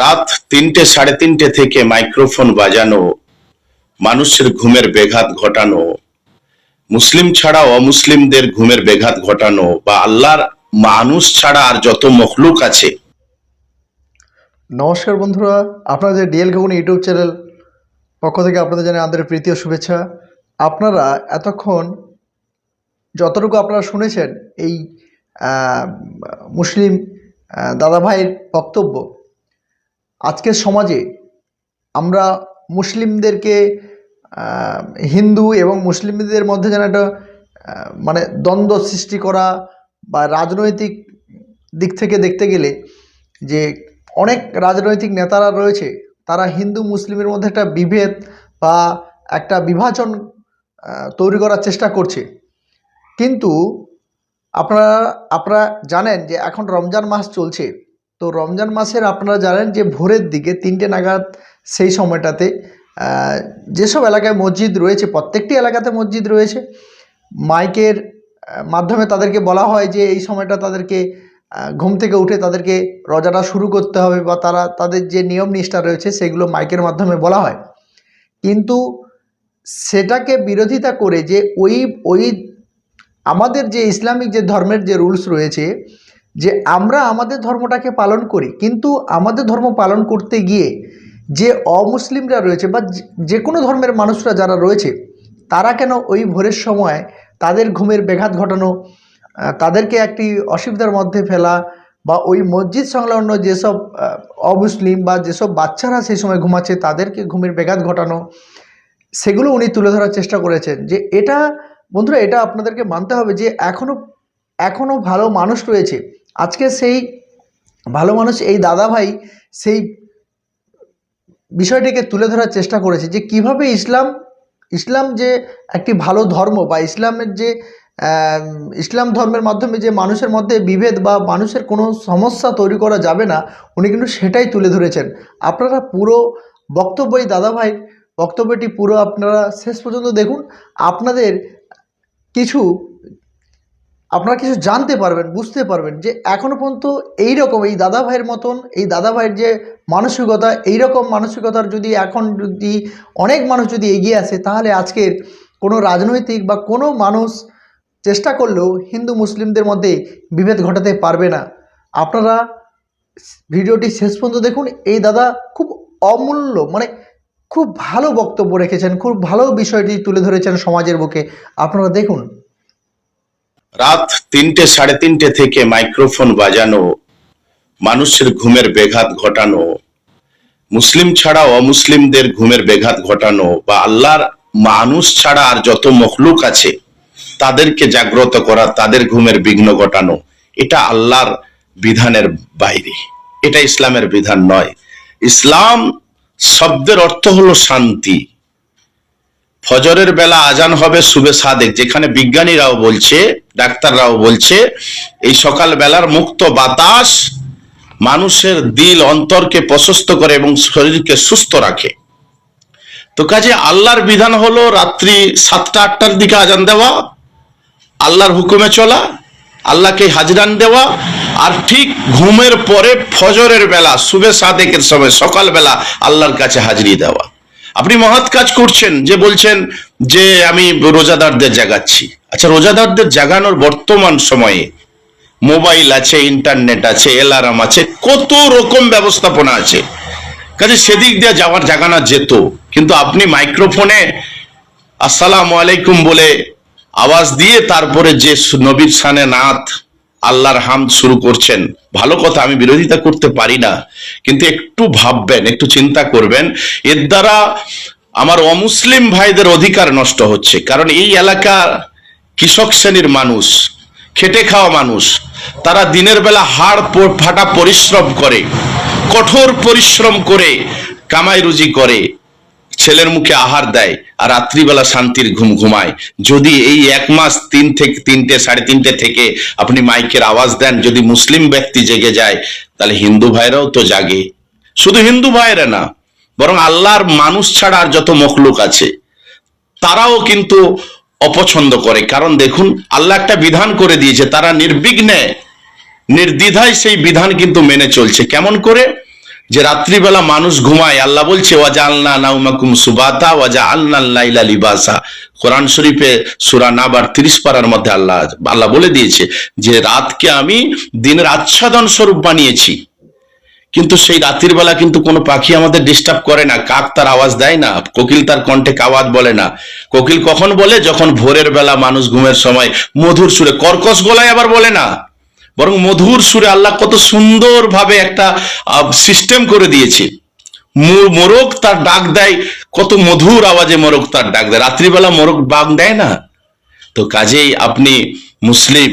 রাত ৩টে, ৩:৩০ থেকে মাইক্রোফোন বাজানো, মানুষের ঘুমের ব্যাঘাত ঘটানো, মুসলিম ছাড়া অমুসলিমদের ঘুমের ব্যাঘাত ঘটানো বা আল্লাহর মানুষ ছাড়া আর যত মখলুক আছে। নমস্কার বন্ধুরা, আপনাদের ডিএল খবর ইউটিউব চ্যানেল পক্ষ থেকে আপনাদের জানাই আন্তরিক প্রীতি ও শুভেচ্ছা। আপনারা এতক্ষণ যতটুকু আপনারা শুনেছেন এই মুসলিম দাদাভাইয়ের বক্তব্য, আজকের সমাজে আমরা মুসলিমদেরকে হিন্দু এবং মুসলিমদের মধ্যে যেন একটা দ্বন্দ্ব সৃষ্টি করা বা রাজনৈতিক দিক থেকে দেখতে গেলে যে অনেক রাজনৈতিক নেতারা রয়েছে, তারা হিন্দু মুসলিমের মধ্যে একটা বিভেদ বা একটা বিভাজন তৈরি করার চেষ্টা করছে। কিন্তু আপনারা জানেন যে এখন রমজান মাস চলছে। তো রমজান মাসের আপনারা জানেন যে ভোরের দিকে ৩টে নাগাদ সেই সময়টাতে যেসব এলাকায় মসজিদ রয়েছে, প্রত্যেকটি এলাকাতে মসজিদ রয়েছে, মাইকের মাধ্যমে তাদেরকে বলা হয় যে এই সময়টা তাদেরকে ঘুম থেকে উঠে তাদেরকে রোজাটা শুরু করতে হবে বা তাদের যে নিয়ম নিষ্ঠা রয়েছে সেগুলো মাইকের মাধ্যমে বলা হয়। কিন্তু সেটাকে বিরোধিতা করে যে ওই আমাদের যে ইসলামিক যে ধর্মের যে রুলস রয়েছে, যে আমরা আমাদের ধর্মটাকে পালন করি, কিন্তু আমাদের ধর্ম পালন করতে গিয়ে যে অমুসলিমরা রয়েছে বা যে কোনো ধর্মের মানুষরা যারা রয়েছে, তারা কেন ওই ভোরের সময় তাদের ঘুমের ব্যাঘাত ঘটানো, তাদেরকে একটি অসুবিধার মধ্যে ফেলা বা ওই মসজিদ সংলগ্ন যেসব অমুসলিম বা যেসব বাচ্চারা সেই সময় ঘুমাচ্ছে তাদেরকে ঘুমের ব্যাঘাত ঘটানো, সেগুলো উনি তুলে ধরার চেষ্টা করেছেন। যে এটা বন্ধুরা, এটা আপনাদেরকে মানতে হবে যে এখনও ভালো মানুষ রয়েছে। আজকে সেই ভালো মানুষ এই দাদাভাই সেই বিষয়টিকে তুলে ধরার চেষ্টা করেছে যে কিভাবে ইসলাম যে একটি ভালো ধর্ম বা ইসলাম ধর্মের মাধ্যমে যে মানুষের মধ্যে বিভেদ বা মানুষের কোনো সমস্যা তৈরি করা যাবে না, উনি কিন্তু সেটাই তুলে ধরেছেন। আপনারা পুরো বক্তব্যই দাদাভাইয়ের বক্তব্যটি পুরো আপনারা শেষ পর্যন্ত দেখুন। আপনারা কিছু জানতে পারবেন, বুঝতে পারবেন যে এখনও পর্যন্ত এইরকম এই দাদাভাইয়ের মতন এই দাদাভাইয়ের যে মানসিকতা, এইরকম মানসিকতার যদি অনেক মানুষ যদি এগিয়ে আসে, তাহলে আজকের কোনো রাজনৈতিক বা কোনো মানুষ চেষ্টা করলেও হিন্দু মুসলিমদের মধ্যে বিভেদ ঘটাতে পারবে না। আপনারা ভিডিওটি শেষ পর্যন্ত দেখুন। এই দাদা খুব অমূল্য খুব ভালো বক্তব্য রেখেছেন, খুব ভালো বিষয়টি তুলে ধরেছেন সমাজের বুকে। আপনারা দেখুন। রাত ৩টে, ৩:৩০ থেকে মাইক্রোফোন বাজানো, মানুষের ঘুমের ব্যাঘাত ঘটানো, মুসলিম ছাড়া অমুসলিমদের ঘুমের ব্যাঘাত ঘটানো বা আল্লাহর মানুষ ছাড়া আর যত মখলুক আছে তাদেরকে জাগ্রত করা, তাদের ঘুমের বিঘ্ন ঘটানো, এটা আল্লাহর বিধানের বাইরে, এটা ইসলামের বিধান নয়। ইসলাম শব্দের অর্থ হলো শান্তি। ফজরের বেলা আজান হবে শুবে সাদেক, যেখানে বিজ্ঞানীরাও বলছে, ডাক্তাররাও বলছে এই সকাল বেলার মুক্ত বাতাস মানুষের দিল অন্তরকে প্রশস্ত করে এবং শরীরকে সুস্থ রাখে। তো কাজে আল্লাহর বিধান হলো রাত্রি 7টা 8টার দিকে আজান দেওয়া, আল্লাহর হুকুমে চলা, আল্লাহকে হাজরান দেওয়া, আর ঠিক ঘুমের পরে ফজরের বেলা শুবে সাদেকের সময় সকালবেলা আল্লাহর কাছে হাজিরি দেওয়া। আপনি মহৎ কাজ করছেন যে বলছেন যে আমি রোজাদারদের জাগাচ্ছি। আচ্ছা, রোজাদারদের জাগানোর বর্তমান সময়ে মোবাইল আছে, ইন্টারনেট আছে, অ্যালার্ম আছে, কত রকম ব্যবস্থাপনা আছে, কাজে সেদিক দিয়ে জাগানো যেত। কিন্তু আপনি মাইক্রোফোনে আসসালামু আলাইকুম বলে আওয়াজ দিয়ে তারপরে যে নবীর শানে নাত আল্লাহর হামদ শুরু করছেন, ভালো কথা, আমি বিরোধিতা করতে পারি না, কিন্তু একটু ভাববেন, একটু চিন্তা করবেন, এর দ্বারা আমার অমুসলিম ভাইদের অধিকার নষ্ট হচ্ছে। কারণ এই এলাকার কৃষক শ্রেণীর মানুষ, খেটে খাওয়া মানুষ, তারা দিনের বেলা হাড় ফাটা পরিশ্রম করে, কঠোর পরিশ্রম করে কামাই রুজি করে, ছেলের মুখে আহার দেয়, আর রাত্রিবেলা শান্তির ঘুম ঘুমায়। যদি এই 1 মাস 3টে 3:30 থেকে আপনি মাইকের আওয়াজ দেন, যদি মুসলিম ব্যক্তি জেগে যায়, তাহলে হিন্দু ভাইরাও তো জাগে। শুধু হিন্দু ভাইরা না, বরং আল্লাহর মানুষ ছাড়া আর যত মখলুক আছে তারাও কিন্তু অপছন্দ করে। কারণ দেখুন, আল্লাহ একটা বিধান করে দিয়েছে, তারা নির্বিঘ্নে নির্দ্বিধায় সেই বিধান কিন্তু মেনে চলছে। কেমন করে? যে রাত্রিবেলা মানুষ ঘুমায়, আল্লাহ বলছে ওয়াজআলনা নাওমাকুম সুবাতা ওয়াজআলনাল লাইলা লিবাসা। কোরআন শরীফে সূরা নাবার 30 পারার মধ্যে আল্লাহ বলে দিয়েছে যে রাতকে আমি দিনের আচ্ছাদন স্বরূপ বানিয়েছি। কিন্তু সেই রাতের বেলা কিন্তু কোনো পাখি আমাদের ডিস্টার্ব করে না, কাক তার আওয়াজ দেয় না, কোকিল তার কণ্ঠে কাওয়াজ বলে না। কোকিল কখন বলে? যখন ভোরের বেলা মানুষ ঘুমের সময় মধুর সুরে, কর্কশ গলায় আবার বলে না, বরং মধুর সুরে। আল্লাহ কত সুন্দর ভাবে একটা সিস্টেম করে দিয়েছে। মোরগ তার ডাক দেয়, কত মধুর আওয়াজে মোরগ তার ডাক দেয়। রাত্রিবেলা মোরগ ডাক দেয় না। তো কাজেই আপনি মুসলিম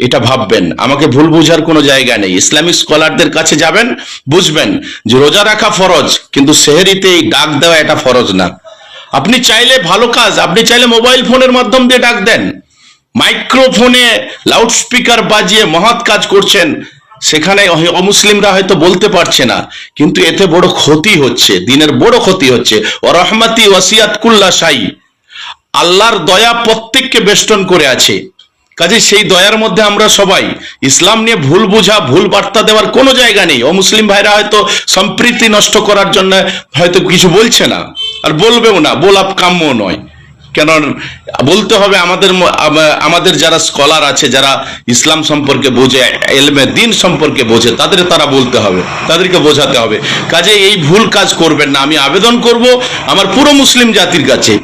এটা ভাববেন, আমাকে ভুল বোঝার কোনো জায়গা নেই। ইসলামিক স্কলারদের কাছে যাবেন, বুঝবেন যে রোজা রাখা ফরজ, কিন্তু সেহরিতে এই ডাক দেওয়া এটা ফরজ না। আপনি চাইলে ভালো কাজ, আপনি চাইলে মোবাইল ফোনের মাধ্যম দিয়ে ডাক দেন, মাইক্রোফোনে লাউডস্পিকার বাজিয়ে মহৎ কাজ করছেন, সেখানে অমুসলিমরা হয়তো বলতে পারছে না, কিন্তু এতে বড় ক্ষতি হচ্ছে, দিনের বড় ক্ষতি হচ্ছে। ও রহমাতি ওয়াসিয়াত কুল্লা শাই, আল্লাহর দয়া প্রত্যেককে বেষ্টন করে আছে। কাজে সেই দয়ার মধ্যে আমরা সবাই, ইসলাম নিয়ে ভুল বোঝা, ভুল বার্তা দেওয়ার কোনো জায়গা নেই। অমুসলিম ভাইরা হয়তো সম্প্রীতি নষ্ট করার জন্য হয়তো কিছু বলছে না, আর বলবেও না, বলা কাম্য নয়। কেন বলতে হবে? আমাদের যারা স্কলার আছে, যারা ইসলাম সম্পর্কে বোঝে, এলমে দিন সম্পর্কে বোঝে, তারা বলতে হবে, তাদেরকে বোঝাতে হবে। কাজে এই ভুল কাজ করবেন না। আমি আবেদন করব আমার পুরো মুসলিম জাতির কাছে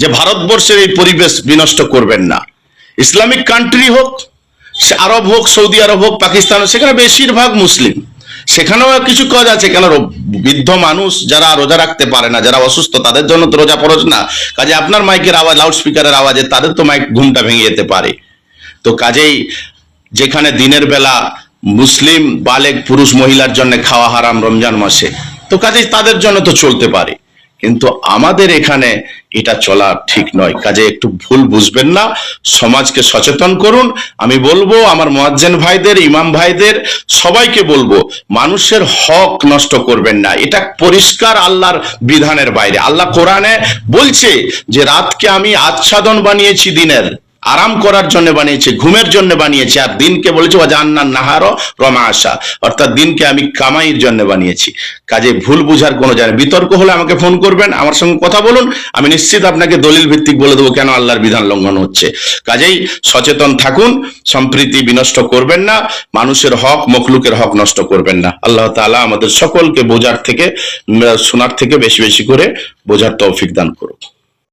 যে ভারতবর্ষের এই পরিবেশ বিনষ্ট করবেন না। ইসলামিক কান্ট্রি হোক, আরব হোক, সৌদি আরব হোক, পাকিস্তান হোক, সেখানে বেশিরভাগ মুসলিম, সেখানেও কিছু কাজ আছে। কেন? বৃদ্ধ মানুষ যারা রোজা রাখতে পারে না, যারা অসুস্থ, তাদের জন্য তো রোজা ফরজ না। কাজে আপনার মাইকের আওয়াজ, লাউডস্পিকারের আওয়াজে তাদের তো মাইক ঘুমটা ভেঙে যেতে পারে। তো কাজেই যেখানে দিনের বেলা মুসলিম বালেগ পুরুষ মহিলার জন্য খাওয়া হারাম রমজান মাসে, তো কাজেই তাদের জন্য তো চলতে পারে, কিন্তু আমাদের এখানে এটা চলা ঠিক নয়। কাজে একটু ভুল বুঝবেন না, সমাজকে সচেতন করুন। আমি বলবো আমার মুয়াজ্জিন ভাইদের, ইমাম ভাইদের, সবাইকে বলবো মানুষের হক নষ্ট করবেন না। এটা পরিষ্কার আল্লাহর বিধানের বাইরে। আল্লাহ কোরআনে বলছে যে রাতকে আমি আচ্ছাদন বানিয়েছি, দিনের আরাম করার জন্য বানিয়েছে, ঘুমের জন্য বানিয়েছি, আর দিনকে বলেছে ওয়াজআলনান নাহারা মাআশা, অর্থাৎ দিনকে আমি কামাইয়ের জন্য বানিয়েছি। কাজে ভুল বুঝার কোনো জায়গা। বিতর্ক হলে আমাকে ফোন করবেন, আমার সঙ্গে কথা বলুন, আমি নিশ্চিত আপনাকে দলিল ভিত্তিক বলে দেবো কেন আল্লাহর বিধান লঙ্ঘন হচ্ছে। কাজেই সচেতন থাকুন, সম্প্রীতি বিনষ্ট করবেন না, মানুষের হক, মখলুকের হক নষ্ট করবেন না। আল্লাহ তাআলা আমাদের সকলকে বোঝার থেকে, শোনার থেকে বেশি বেশি করে বোঝার তৌফিক দান করুন।